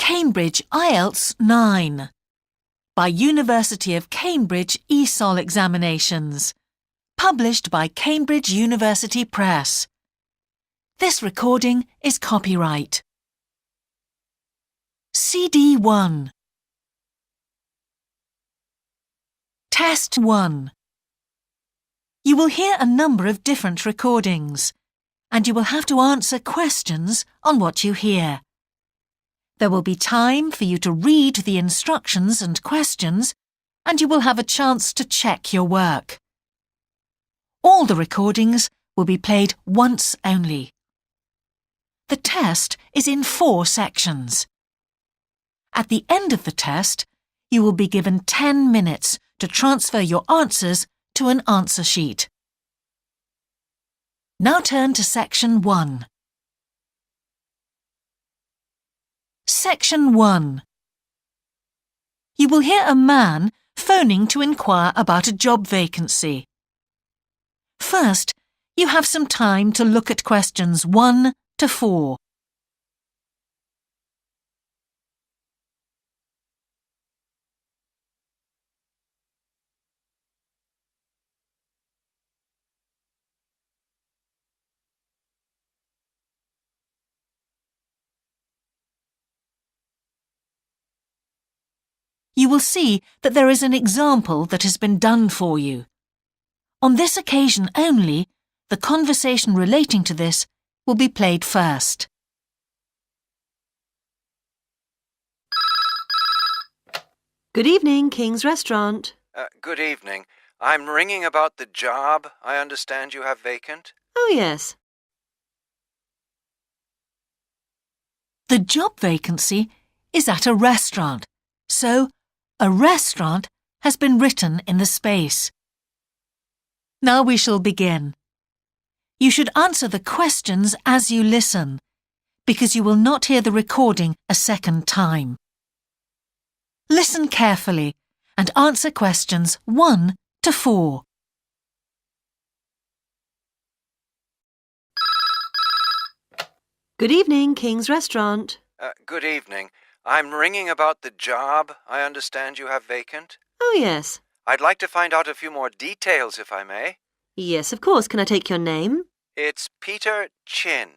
Cambridge IELTS 9 by University of Cambridge ESOL Examinations, published by Cambridge University Press. This recording is copyright. CD 1. Test 1. You will hear a number of different recordings, and you will have to answer questions on what you hear. There will be time for you to read the instructions and questions, and you will have a chance to check your work. All the recordings will be played once only. The test is in 4 sections. At the end of the test, you will be given 10 minutes to transfer your answers to an answer sheet. Now turn to Section 1. Section 1. You will hear a man phoning to inquire about a job vacancy. First, you have some time to look at questions 1 to 4. You will see that there is an example that has been done for you. On this occasion only, the conversation relating to this will be played first. Good evening, King's Restaurant. Good evening. I'm ringing about the job I understand you have vacant. Oh, yes. The job vacancy is at a restaurant, so a restaurant has been written in the space. Now we shall begin. You should answer the questions as you listen, because you will not hear the recording a second time. Listen carefully and answer questions 1 to 4. Good evening, King's Restaurant. Good evening. I'm ringing about the job I understand you have vacant. Oh, yes. I'd like to find out a few more details, if I may. Yes, of course. Can I take your name? It's Peter Chin.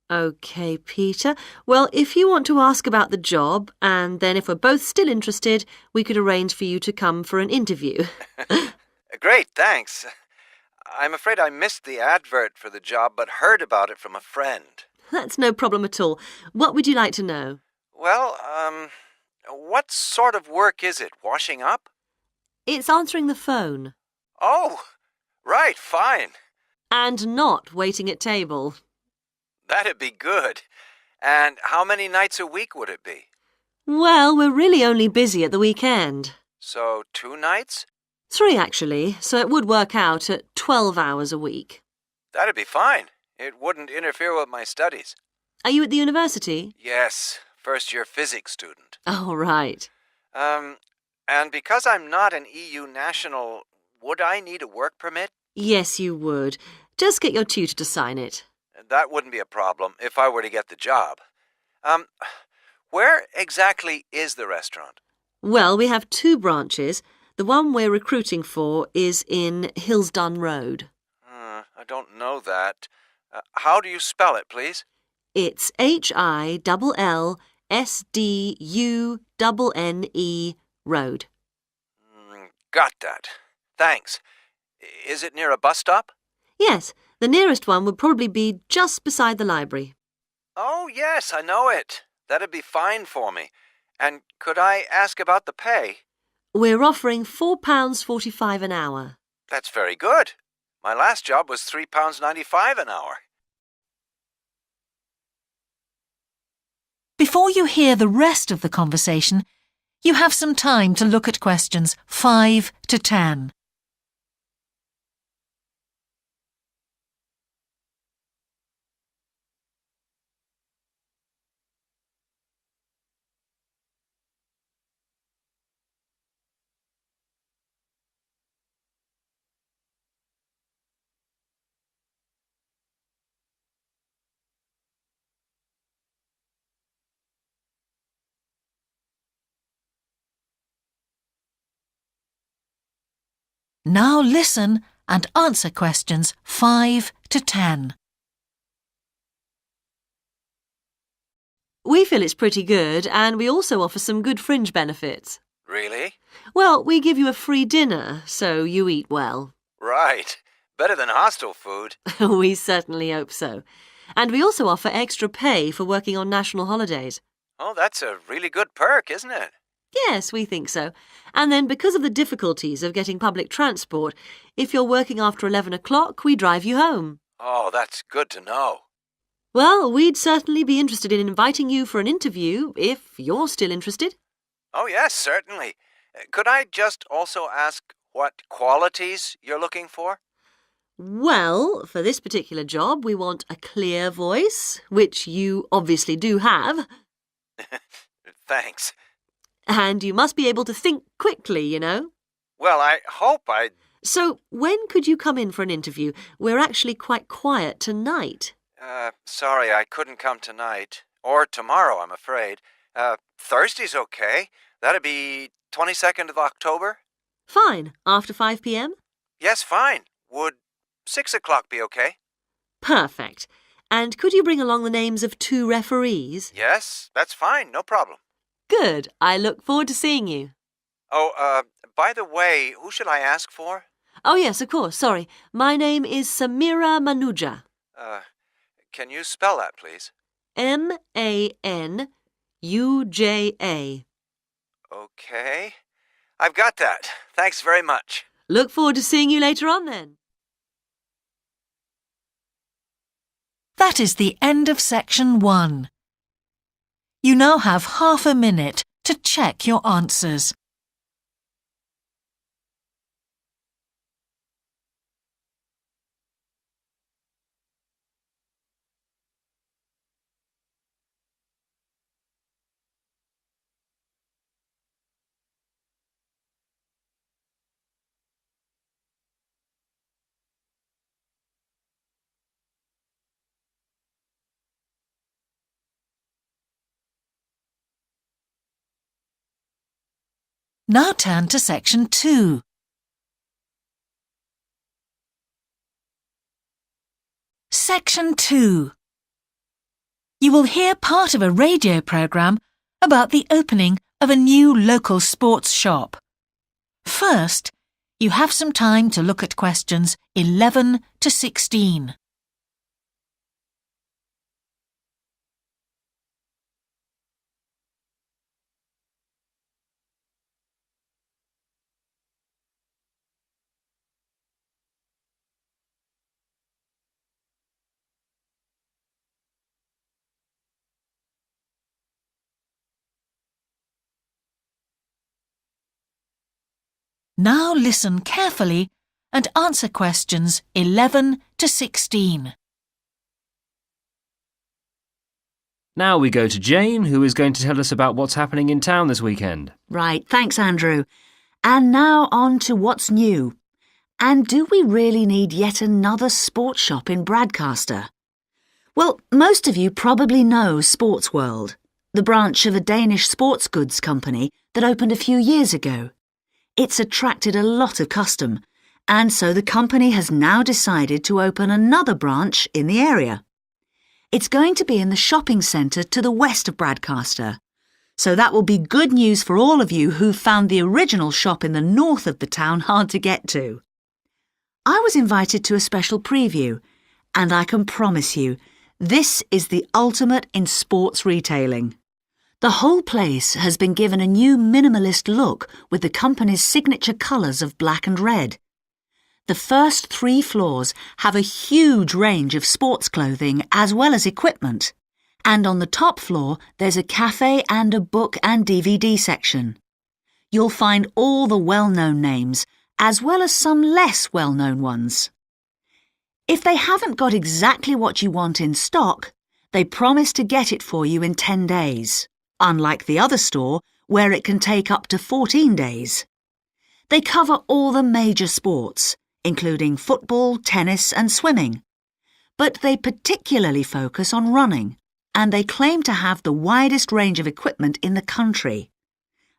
OK, Peter. Well, if you want to ask about the job, and then if we're both still interested, we could arrange for you to come for an interview. Great, thanks. I'm afraid I missed the advert for the job, but heard about it from a friend. That's no problem at all. What would you like to know? Well, what sort of work is it? Washing up? It's answering the phone. Oh, right, fine. And not waiting at table. That'd be good. And how many nights a week would it be? Well, we're really only busy at the weekend. So 2 nights? 3, actually, so it would work out at 12 hours a week. That'd be fine. It wouldn't interfere with my studies. Are you at the university? Yes, first-year physics student. Oh, right. And because I'm not an EU national, would I need a work permit? Yes, you would. Just get your tutor to sign it. That wouldn't be a problem if I were to get the job. Where exactly is the restaurant? Well, we have 2 branches. The one we're recruiting for is in Hillsdon Road. I don't know that. How do you spell it, please? It's HILLSDUNNE Road. Got that. Thanks. Is it near a bus stop? Yes, the nearest one would probably be just beside the library. Oh, yes, I know it. That'd be fine for me. And could I ask about the pay? We're offering £4.45 an hour. That's very good. My last job was £3.95 an hour. Before you hear the rest of the conversation, you have some time to look at questions 5 to 10. Now listen and answer questions 5 to 10. We feel it's pretty good, and we also offer some good fringe benefits. Really? Well, we give you a free dinner, so you eat well. Right. Better than hostel food. We certainly hope so. And we also offer extra pay for working on national holidays. Oh, that's a really good perk, isn't it? Yes, we think so. And then because of the difficulties of getting public transport, if you're working after 11 o'clock, we drive you home. Oh, that's good to know. Well, we'd certainly be interested in inviting you for an interview, if you're still interested. Oh, yes, certainly. Could I just also ask what qualities you're looking for? Well, for this particular job, we want a clear voice, which you obviously do have. Thanks. And you must be able to think quickly, you know. Well, I hope I... So, when could you come in for an interview? We're actually quite quiet tonight. Sorry, I couldn't come tonight. Or tomorrow, I'm afraid. Thursday's okay. That'd be 22nd of October? Fine. After 5 p.m.? Yes, fine. Would 6 o'clock be okay? Perfect. And could you bring along the names of 2 referees? Yes, that's fine. No problem. Good. I look forward to seeing you. Oh, by the way, who should I ask for? Oh, yes, of course. Sorry. My name is Samira Manuja. Can you spell that, please? Manuja. Okay. I've got that. Thanks very much. Look forward to seeing you later on then. That is the end of section 1. You now have half a minute to check your answers. Now turn to section 2. Section 2. You will hear part of a radio programme about the opening of a new local sports shop. First, you have some time to look at questions 11 to 16. Now listen carefully and answer questions 11 to 16. Now we go to Jane, who is going to tell us about what's happening in town this weekend. Right, thanks, Andrew. And now on to what's new. And do we really need yet another sports shop in Bradcaster? Well, most of you probably know Sports World, the branch of a Danish sports goods company that opened a few years ago. It's attracted a lot of custom, and so the company has now decided to open another branch in the area. It's going to be in the shopping centre to the west of Bradcaster, so that will be good news for all of you who found the original shop in the north of the town hard to get to. I was invited to a special preview, and I can promise you, this is the ultimate in sports retailing. The whole place has been given a new minimalist look with the company's signature colours of black and red. The first 3 floors have a huge range of sports clothing as well as equipment. And on the top floor, there's a cafe and a book and DVD section. You'll find all the well-known names, as well as some less well-known ones. If they haven't got exactly what you want in stock, they promise to get it for you in 10 days. Unlike the other store, where it can take up to 14 days. They cover all the major sports, including football, tennis and swimming. But they particularly focus on running, and they claim to have the widest range of equipment in the country.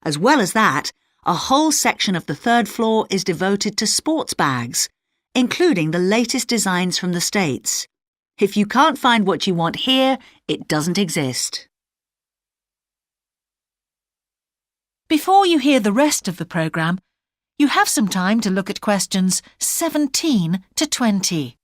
As well as that, a whole section of the third floor is devoted to sports bags, including the latest designs from the States. If you can't find what you want here, it doesn't exist. Before you hear the rest of the programme, you have some time to look at questions 17 to 20.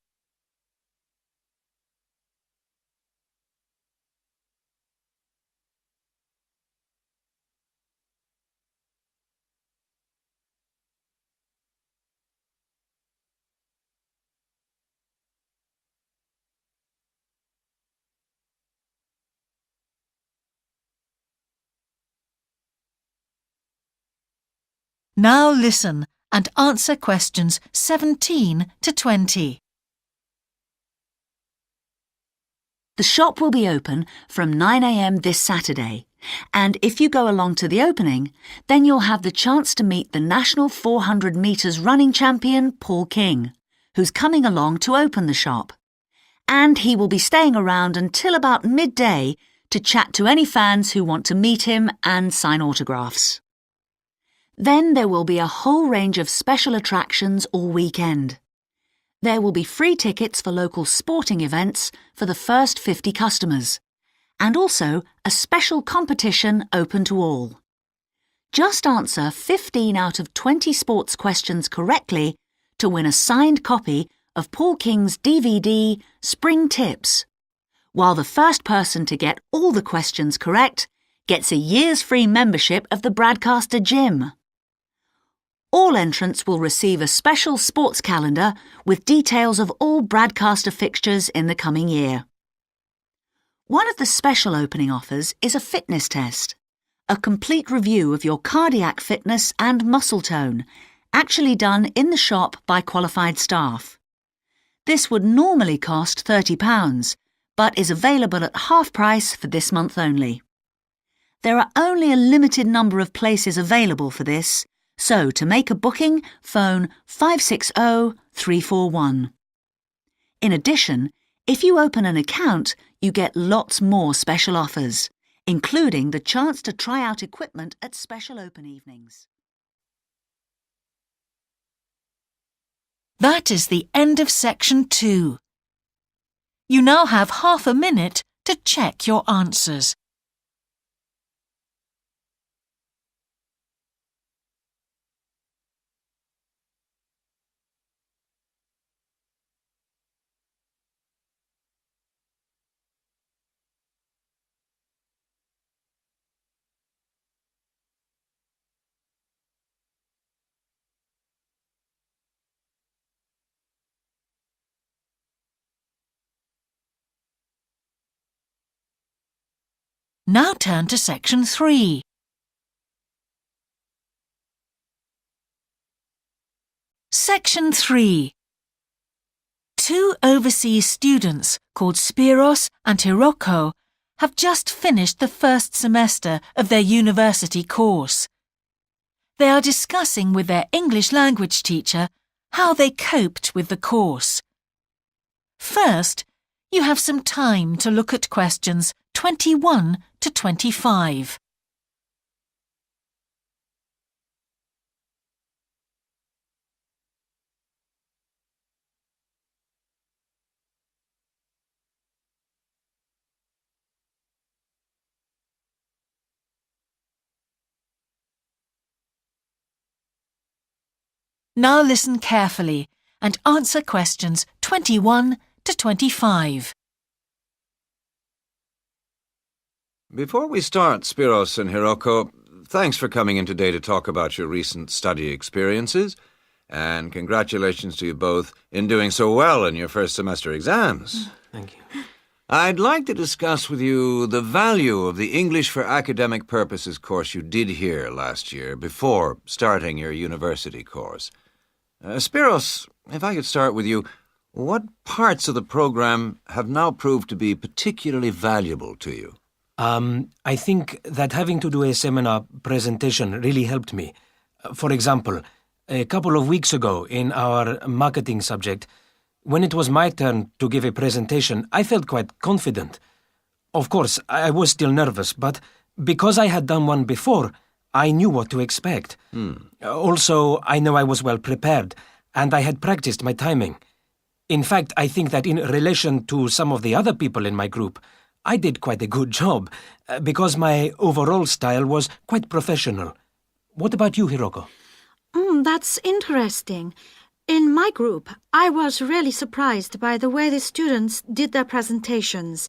Now listen and answer questions 17 to 20. The shop will be open from 9 a.m. this Saturday, and if you go along to the opening, then you'll have the chance to meet the national 400 metres running champion, Paul King, who's coming along to open the shop. And he will be staying around until about midday to chat to any fans who want to meet him and sign autographs. Then there will be a whole range of special attractions all weekend. There will be free tickets for local sporting events for the first 50 customers, and also a special competition open to all. Just answer 15 out of 20 sports questions correctly to win a signed copy of Paul King's DVD, Spring Tips, while the first person to get all the questions correct gets a year's free membership of the Bradcaster Gym. All entrants will receive a special sports calendar with details of all Bradcaster fixtures in the coming year. One of the special opening offers is a fitness test, a complete review of your cardiac fitness and muscle tone, actually done in the shop by qualified staff. This would normally cost £30, but is available at half price for this month only. There are only a limited number of places available for this, so to make a booking, phone 560-341. In addition, if you open an account, you get lots more special offers, including the chance to try out equipment at special open evenings. That is the end of section 2. You now have half a minute to check your answers. Now turn to section 3. Section 3. Two overseas students called Spiros and Hiroko have just finished the first semester of their university course. They are discussing with their English language teacher how they coped with the course. First, you have some time to look at questions 21 to 25. Now listen carefully and answer questions 21 to 25. Before we start, Spiros and Hiroko, thanks for coming in today to talk about your recent study experiences, and congratulations to you both in doing so well in your first semester exams. Thank you. I'd like to discuss with you the value of the English for Academic Purposes course you did here last year before starting your university course. Spiros, if I could start with you, what parts of the program have now proved to be particularly valuable to you? I think that having to do a seminar presentation really helped me. For example, a couple of weeks ago in our marketing subject, when it was my turn to give a presentation, I felt quite confident. Of course, I was still nervous, but because I had done one before, I knew what to expect. Also, I know I was well prepared, and I had practiced my timing. In fact, I think that in relation to some of the other people in my group, I did quite a good job, because my overall style was quite professional. What about you, Hiroko? That's interesting. In my group, I was really surprised by the way the students did their presentations.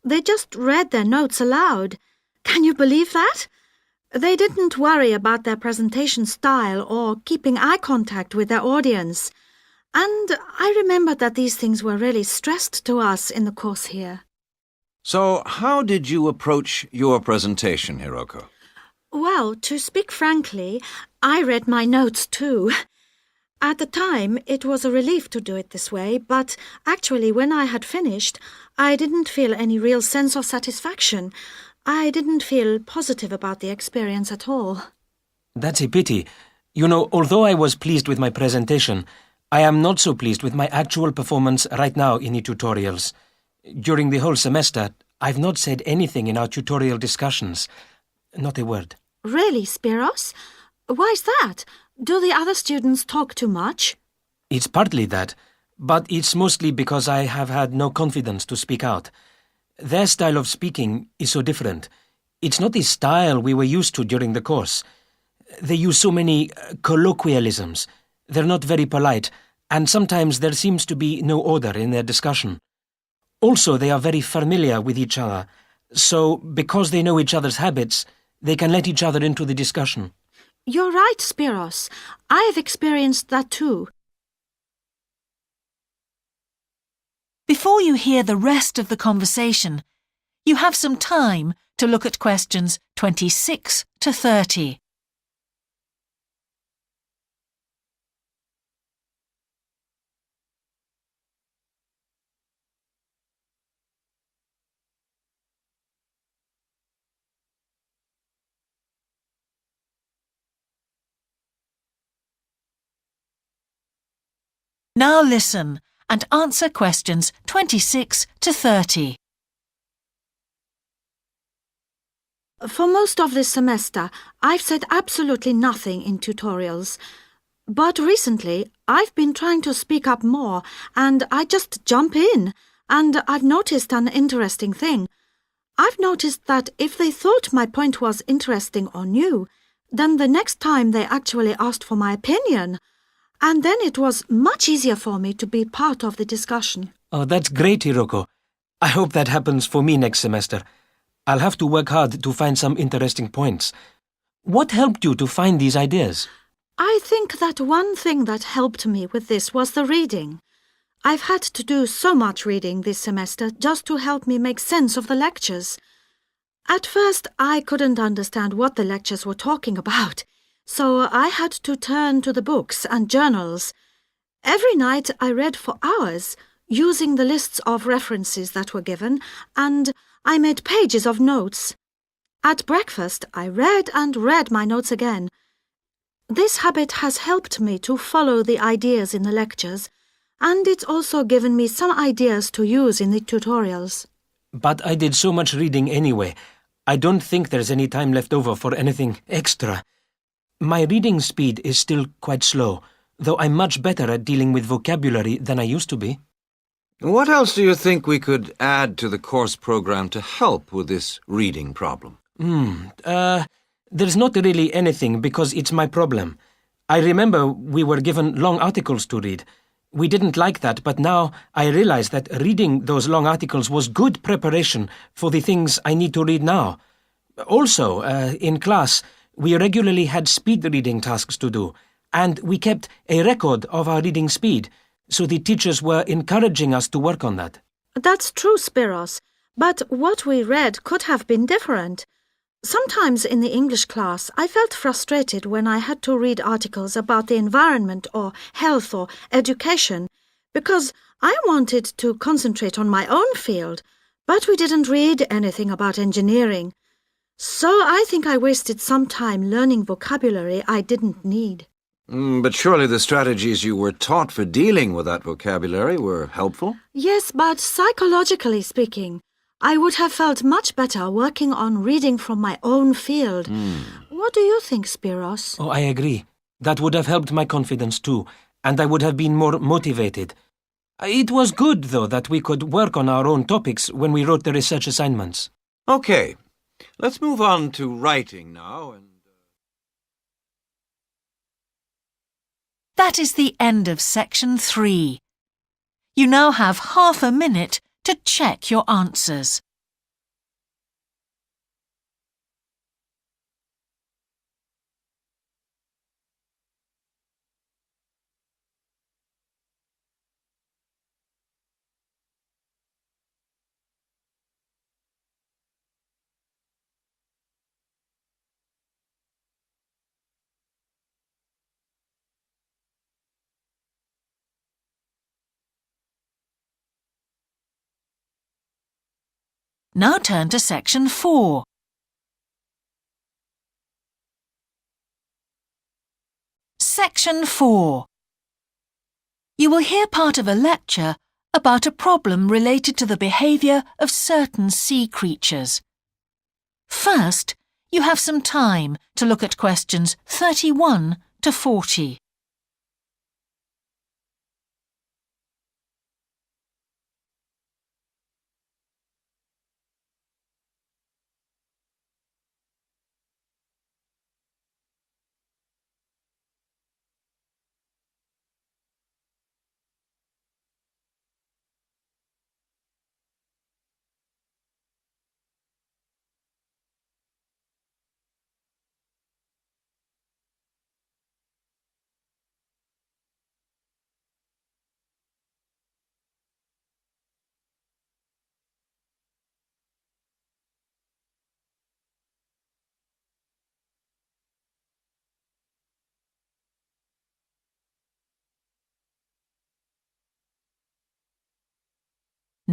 They just read their notes aloud. Can you believe that? They didn't worry about their presentation style or keeping eye contact with their audience. And I remembered that these things were really stressed to us in the course here. So, how did you approach your presentation, Hiroko? Well, to speak frankly, I read my notes too. At the time, it was a relief to do it this way, but actually when I had finished, I didn't feel any real sense of satisfaction. I didn't feel positive about the experience at all. That's a pity. You know, although I was pleased with my presentation, I am not so pleased with my actual performance right now in the tutorials. During the whole semester, I've not said anything in our tutorial discussions. Not a word. Really, Spiros? Why's that? Do the other students talk too much? It's partly that, but it's mostly because I have had no confidence to speak out. Their style of speaking is so different. It's not the style we were used to during the course. They use so many colloquialisms. They're not very polite, and sometimes there seems to be no order in their discussion. Also, they are very familiar with each other, so because they know each other's habits, they can let each other into the discussion. You're right, Spiros. I have experienced that too. Before you hear the rest of the conversation, you have some time to look at questions 26 to 30. Now listen and answer questions 26 to 30. For most of this semester, I've said absolutely nothing in tutorials. But recently, I've been trying to speak up more, and I just jump in, and I've noticed an interesting thing. I've noticed that if they thought my point was interesting or new, then the next time they actually asked for my opinion. And then it was much easier for me to be part of the discussion. Oh, that's great, Hiroko. I hope that happens for me next semester. I'll have to work hard to find some interesting points. What helped you to find these ideas? I think that one thing that helped me with this was the reading. I've had to do so much reading this semester just to help me make sense of the lectures. At first, I couldn't understand what the lectures were talking about, so I had to turn to the books and journals. Every night I read for hours, using the lists of references that were given, and I made pages of notes. At breakfast, I read and read my notes again. This habit has helped me to follow the ideas in the lectures, and it's also given me some ideas to use in the tutorials. But I did so much reading anyway. I don't think there's any time left over for anything extra. My reading speed is still quite slow, though I'm much better at dealing with vocabulary than I used to be. What else do you think we could add to the course program to help with this reading problem? There's not really anything because it's my problem. I remember we were given long articles to read. We didn't like that, but now I realize that reading those long articles was good preparation for the things I need to read now. Also, in class, we regularly had speed reading tasks to do, and we kept a record of our reading speed, so the teachers were encouraging us to work on that. That's true, Spiros, but what we read could have been different. Sometimes in the English class, I felt frustrated when I had to read articles about the environment or health or education, because I wanted to concentrate on my own field, but we didn't read anything about engineering. So I think I wasted some time learning vocabulary I didn't need. But surely the strategies you were taught for dealing with that vocabulary were helpful? Yes, but psychologically speaking, I would have felt much better working on reading from my own field. What do you think, Spiros? Oh, I agree. That would have helped my confidence too, and I would have been more motivated. It was good, though, that we could work on our own topics when we wrote the research assignments. Okay, let's move on to writing now. That is the end of section 3. You now have half a minute to check your answers. Now turn to section 4. Section 4. You will hear part of a lecture about a problem related to the behaviour of certain sea creatures. First, you have some time to look at questions 31 to 40.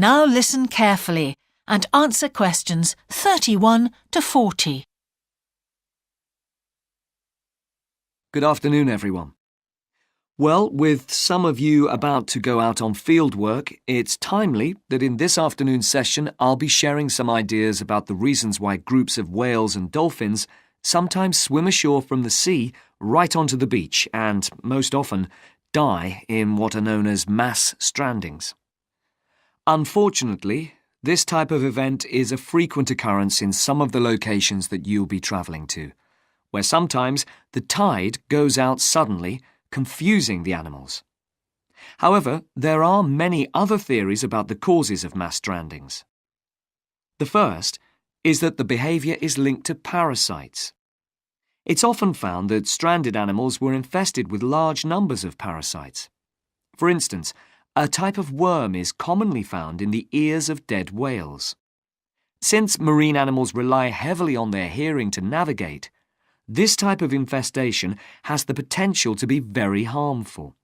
Now listen carefully and answer questions 31 to 40. Good afternoon, everyone. Well, with some of you about to go out on field work, it's timely that in this afternoon's session I'll be sharing some ideas about the reasons why groups of whales and dolphins sometimes swim ashore from the sea right onto the beach and, most often, die in what are known as mass strandings. Unfortunately, this type of event is a frequent occurrence in some of the locations that you'll be travelling to, where sometimes the tide goes out suddenly, confusing the animals. However, there are many other theories about the causes of mass strandings. The first is that the behaviour is linked to parasites. It's often found that stranded animals were infested with large numbers of parasites. For instance, a type of worm is commonly found in the ears of dead whales. Since marine animals rely heavily on their hearing to navigate, this type of infestation has the potential to be very harmful.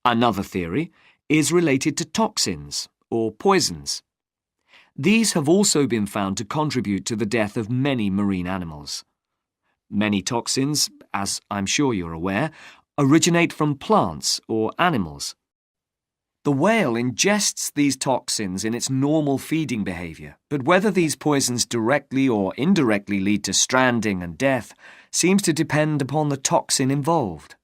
Another theory is related to toxins or poisons. These have also been found to contribute to the death of many marine animals. Many toxins, as I'm sure you're aware, originate from plants or animals. The whale ingests these toxins in its normal feeding behaviour, but whether these poisons directly or indirectly lead to stranding and death seems to depend upon the toxin involved.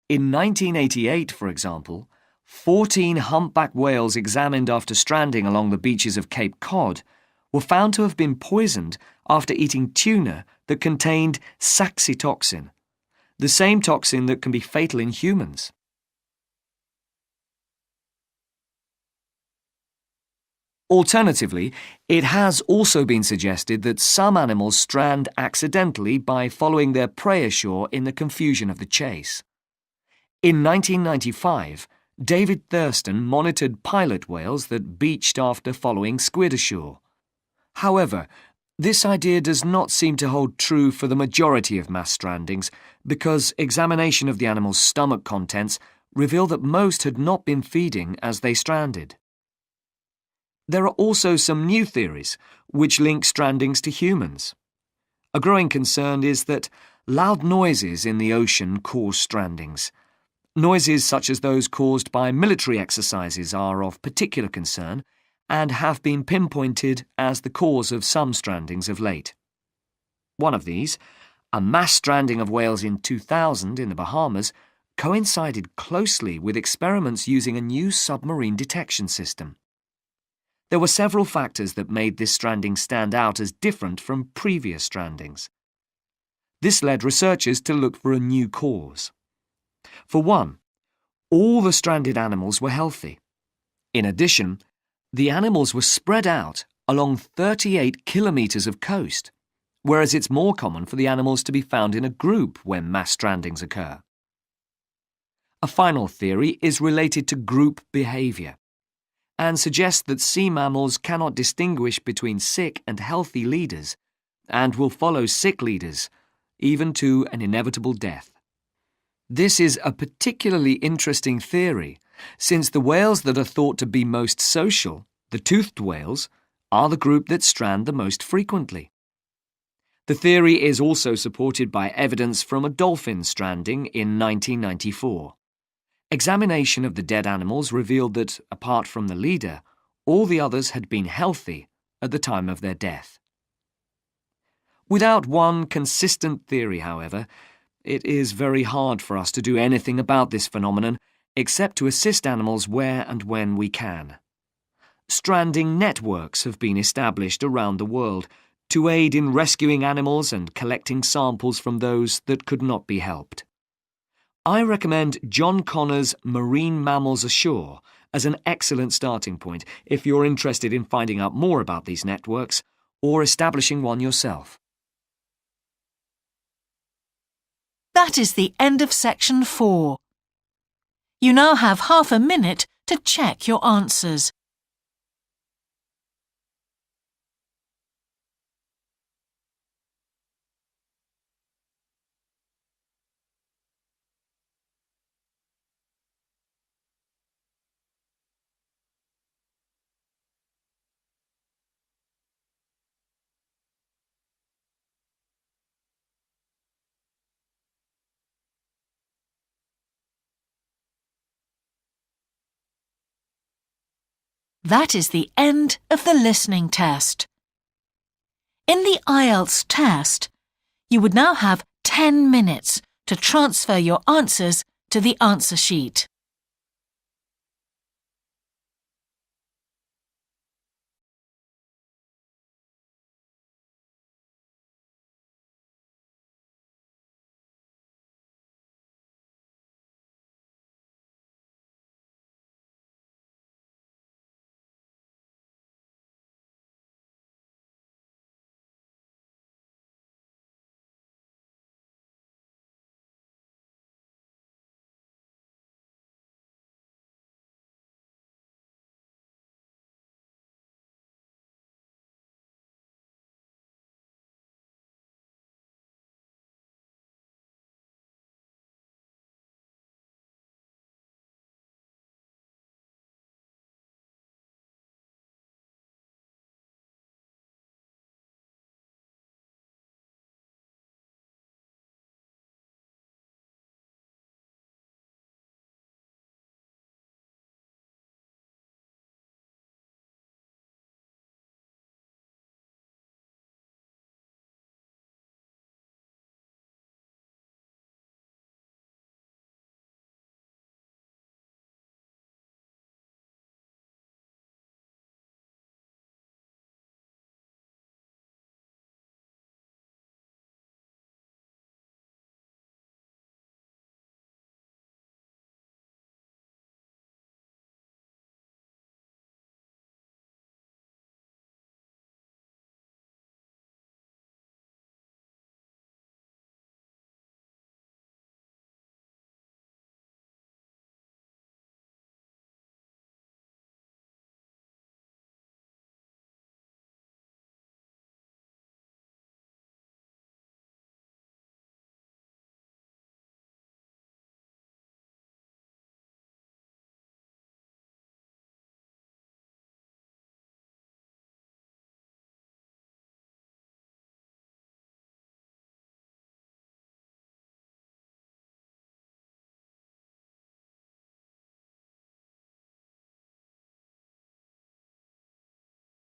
In 1988, for example, 14 humpback whales examined after stranding along the beaches of Cape Cod were found to have been poisoned after eating tuna that contained saxitoxin, the same toxin that can be fatal in humans. Alternatively, it has also been suggested that some animals strand accidentally by following their prey ashore in the confusion of the chase. In 1995, David Thurston monitored pilot whales that beached after following squid ashore. However, this idea does not seem to hold true for the majority of mass strandings because examination of the animal's stomach contents revealed that most had not been feeding as they stranded. There are also some new theories which link strandings to humans. A growing concern is that loud noises in the ocean cause strandings. Noises such as those caused by military exercises are of particular concern and have been pinpointed as the cause of some strandings of late. One of these, a mass stranding of whales in 2000 in the Bahamas, coincided closely with experiments using a new submarine detection system. There were several factors that made this stranding stand out as different from previous strandings. This led researchers to look for a new cause. For one, all the stranded animals were healthy. In addition, the animals were spread out along 38 kilometres of coast, whereas it's more common for the animals to be found in a group when mass strandings occur. A final theory is related to group behaviour and suggests that sea mammals cannot distinguish between sick and healthy leaders and will follow sick leaders, even to an inevitable death. This is a particularly interesting theory, since the whales that are thought to be most social, the toothed whales, are the group that strand the most frequently. The theory is also supported by evidence from a dolphin stranding in 1994. Examination of the dead animals revealed that, apart from the leader, all the others had been healthy at the time of their death. Without one consistent theory, however, it is very hard for us to do anything about this phenomenon except to assist animals where and when we can. Stranding networks have been established around the world to aid in rescuing animals and collecting samples from those that could not be helped. I recommend John Connor's Marine Mammals Ashore as an excellent starting point if you're interested in finding out more about these networks or establishing one yourself. That is the end of section 4. You now have half a minute to check your answers. That is the end of the listening test. In the IELTS test, you would now have 10 minutes to transfer your answers to the answer sheet.